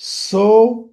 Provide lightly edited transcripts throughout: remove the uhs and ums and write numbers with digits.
100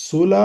16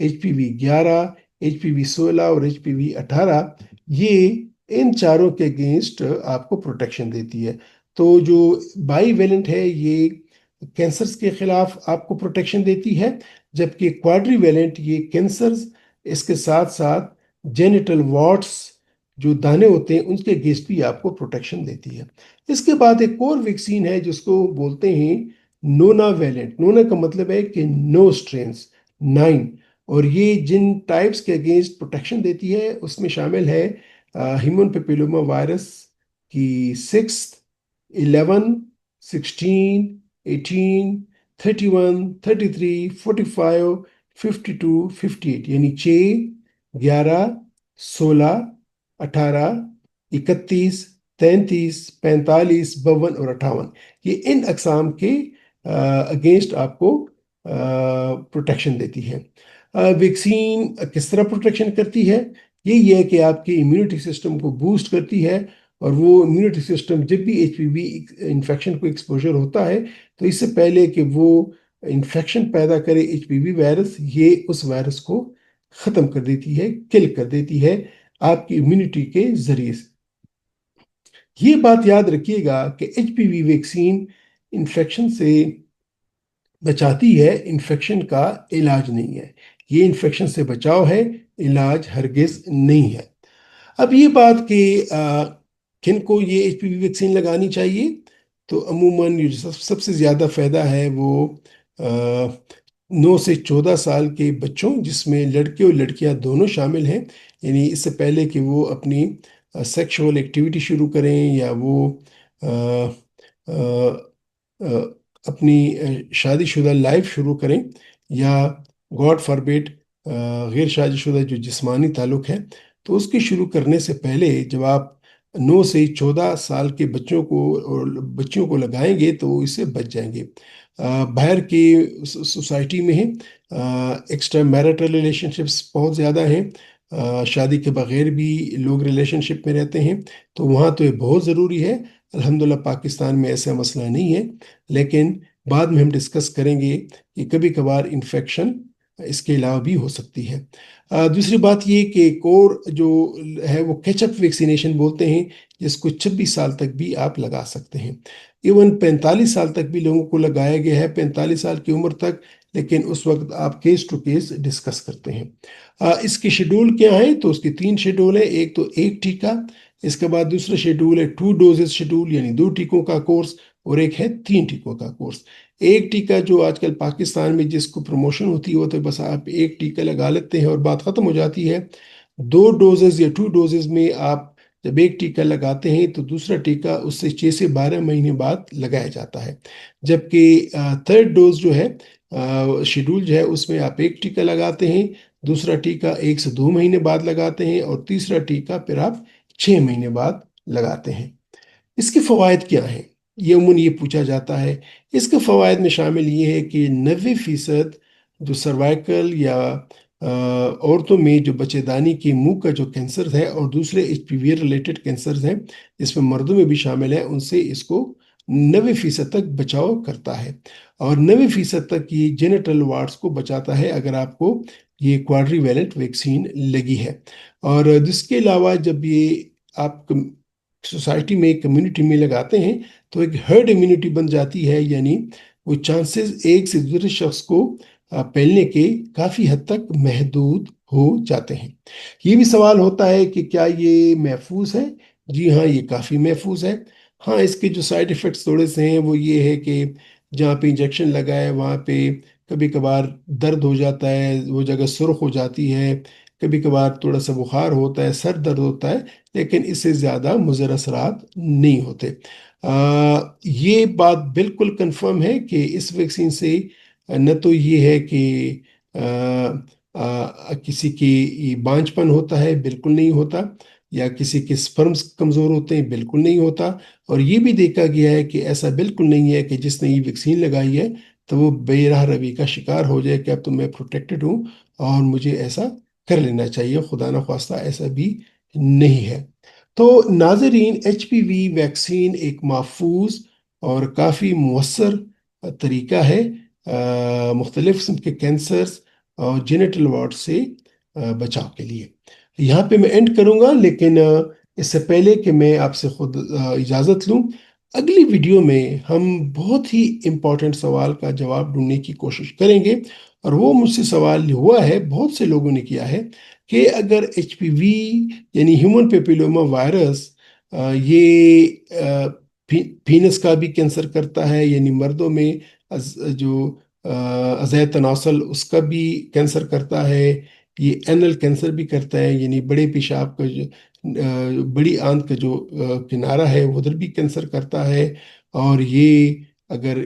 HPV 11, HPV 16 اور HPV 18، یہ ان چاروں کے اگینسٹ آپ کو پروٹیکشن دیتی ہے۔ تو جو بائی ویلنٹ ہے یہ کینسرز کے خلاف آپ کو پروٹیکشن دیتی ہے، جبکہ کوادری ویلنٹ یہ کینسرز، اس کے ساتھ ساتھ جینیٹل واٹس جو دانے ہوتے ہیں ان کے اگینسٹ بھی آپ کو پروٹیکشن دیتی ہے۔ اس کے بعد ایک اور ویکسین ہے جس کو بولتے ہیں نونا ویلنٹ۔ نونا کا مطلب ہے کہ نو سٹرینز، 9، اور یہ جن ٹائپس کے اگینسٹ پروٹیکشن دیتی ہے اس میں شامل ہے ہیومن پیپیلوما وائرس کی 6، 11، 16، 18، 31، 33، 45، 52، 58، یعنی 6، 11، 16، 18، 31، 33، 45، 52 اور 58، یہ ان اقسام کے اگینسٹ آپ کو پروٹیکشن دیتی ہے۔ ویکسین کس طرح پروٹیکشن کرتی ہے؟ یہ ہے کہ آپ کے امیونٹی سسٹم کو بوسٹ کرتی ہے، اور وہ امیونٹی سسٹم جب بھی HPV انفیکشن کو ایکسپوجر ہوتا ہے تو اس سے پہلے کہ وہ انفیکشن پیدا کرے HPV وائرس، یہ اس وائرس کو ختم کر دیتی ہے، کل کر دیتی ہے آپ کی امیونٹی کے ذریعے سے۔ یہ بات یاد رکھیے گا کہ HPV ویکسین انفیکشن سے بچاتی ہے، انفیکشن کا علاج نہیں ہے۔ یہ انفیکشن سے بچاؤ ہے، علاج ہرگز نہیں ہے۔ اب یہ بات کہ کن کو یہ HPV ویکسین لگانی چاہیے، تو عموماً سب سے زیادہ فائدہ ہے وہ 9 سے 14 سال کے بچوں، جس میں لڑکے اور لڑکیاں دونوں شامل ہیں، یعنی اس سے پہلے کہ وہ اپنی سیکشول ایکٹیویٹی شروع کریں یا وہ اپنی شادی شدہ لائف شروع کریں، یا گاڈ فاربیڈ غیر شادی شدہ جو جسمانی تعلق ہے، تو اس کے شروع کرنے سے پہلے جب آپ 9 سے 14 سال کے بچوں کو اور بچیوں کو لگائیں گے تو اس سے بچ جائیں گے۔ باہر کی سوسائٹی میں ایکسٹرا میرٹل ریلیشن شپس بہت زیادہ ہیں، شادی کے بغیر بھی لوگ ریلیشن شپ میں رہتے ہیں، تو وہاں تو یہ بہت ضروری ہے۔ الحمدللہ پاکستان میں ایسا مسئلہ نہیں ہے، لیکن بعد میں ہم ڈسکس کریں گے کہ کبھی کبھار انفیکشن اس کے علاوہ بھی ہو سکتی ہے۔ دوسری بات یہ کہ ایک اور جو ہے وہ کیچ اپ ویکسینیشن بولتے ہیں، جس کو 26 سال تک بھی آپ لگا سکتے ہیں۔ ایون 45 سال تک بھی لوگوں کو لگایا گیا ہے، 45 سال کی عمر تک، لیکن اس وقت آپ کیس ٹو کیس ڈسکس کرتے ہیں۔ اس کی شیڈول کیا ہے؟ تو اس کی 3 شیڈول ہے۔ ایک تو ایک ٹیکہ، اس کے بعد دوسرا شیڈول ہے 2 ڈوزز شیڈول، یعنی 2 ٹیکوں کا کورس، اور ایک ہے 3 ٹیکوں کا کورس۔ ایک ٹیکہ جو آج کل پاکستان میں جس کو پروموشن ہوتی ہے، تو بس آپ ایک ٹیکہ لگا لیتے ہیں اور بات ختم ہو جاتی ہے۔ 2 ڈوزز یا 2 ڈوزز میں آپ جب ایک ٹیکہ لگاتے ہیں تو دوسرا ٹیکہ اس سے 6 سے 12 مہینے بعد لگایا جاتا ہے، جبکہ 3rd ڈوز جو ہے شیڈول جو ہے اس میں آپ ایک ٹیکہ لگاتے ہیں، دوسرا ٹیکہ 1 سے 2 مہینے بعد لگاتے ہیں، اور تیسرا ٹیکہ پھر آپ 6 مہینے بعد لگاتے ہیں۔ اس کے فوائد کیا ہیں؟ یہ عموماً یہ پوچھا جاتا ہے۔ اس کے فوائد میں شامل یہ ہے کہ 90% جو سروائکل یا عورتوں میں جو بچے دانی کے منہ کا جو کینسر ہے اور دوسرے HPV ریلیٹڈ کینسرز ہیں، جس میں مردوں میں بھی شامل ہیں، ان سے اس کو 90% تک بچاؤ کرتا ہے، اور 90% تک یہ جینیٹل وارڈز کو بچاتا ہے اگر آپ کو یہ کوادری ویلنٹ ویکسین لگی ہے۔ اور اس کے علاوہ جب یہ آپ سوسائٹی میں کمیونٹی میں لگاتے ہیں تو ایک ہرڈ امیونٹی بن جاتی ہے، یعنی وہ چانسز ایک سے دوسرے شخص کو پھیلنے کے کافی حد تک محدود ہو جاتے ہیں۔ یہ بھی سوال ہوتا ہے کہ کیا یہ محفوظ ہے؟ جی ہاں، یہ کافی محفوظ ہے۔ ہاں، اس کے جو سائیڈ ایفیکٹس تھوڑے سے ہیں وہ یہ ہے کہ جہاں پہ انجیکشن لگا ہے وہاں پہ کبھی کبھار درد ہو جاتا ہے، وہ جگہ سرخ ہو جاتی ہے، کبھی کبھار تھوڑا سا بخار ہوتا ہے، سر درد ہوتا ہے، لیکن اس سے زیادہ مضر اثرات نہیں ہوتے۔ یہ بات بالکل کنفرم ہے کہ اس ویکسین سے نہ تو یہ ہے کہ کسی کی بانجھ پن ہوتا ہے، بالکل نہیں ہوتا، یا کسی کے سپرمز کمزور ہوتے ہیں، بالکل نہیں ہوتا، اور یہ بھی دیکھا گیا ہے کہ ایسا بالکل نہیں ہے کہ جس نے یہ ویکسین لگائی ہے تو وہ بے راہ روی کا شکار ہو جائے کہ اب تو میں پروٹیکٹڈ ہوں اور مجھے ایسا کر لینا چاہیے۔ خدا نخواستہ ایسا بھی نہیں ہے۔ تو ناظرین، HPV ویکسین ایک محفوظ اور کافی مؤثر طریقہ ہے مختلف قسم کے کینسرز جینیٹل وارڈ سے بچاؤ کے لیے۔ یہاں پہ میں اینڈ کروں گا، لیکن اس سے پہلے کہ میں آپ سے خود اجازت لوں، اگلی ویڈیو میں ہم بہت ہی امپورٹنٹ سوال کا جواب ڈھونڈنے کی کوشش کریں گے، اور وہ مجھ سے سوال ہوا ہے، بہت سے لوگوں نے کیا ہے، کہ اگر ایچ پی وی یعنی ہیومن پیپیلوما وائرس یہ پینس کا بھی کینسر کرتا ہے، یعنی مردوں میں جو عضائے تناسل اس کا بھی کینسر کرتا ہے، یہ اینل کینسر بھی کرتا ہے، یعنی بڑے پیشاب کا جو بڑی آنت کا جو کنارہ ہے ادھر بھی کینسر کرتا ہے، اور یہ اگر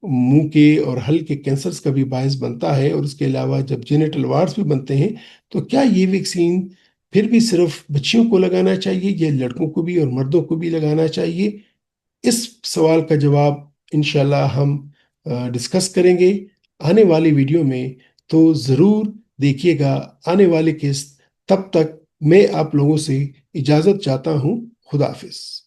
منہ کے اور حلق کے کینسرز کا بھی باعث بنتا ہے، اور اس کے علاوہ جب جینیٹل وارڈز بھی بنتے ہیں، تو کیا یہ ویکسین پھر بھی صرف بچیوں کو لگانا چاہیے یا لڑکوں کو بھی اور مردوں کو بھی لگانا چاہیے؟ اس سوال کا جواب انشاءاللہ ہم ڈسکس کریں گے آنے والی ویڈیو میں، تو ضرور دیکھیے گا آنے والے قسط۔ تب تک میں آپ لوگوں سے اجازت چاہتا ہوں۔ خدا حافظ۔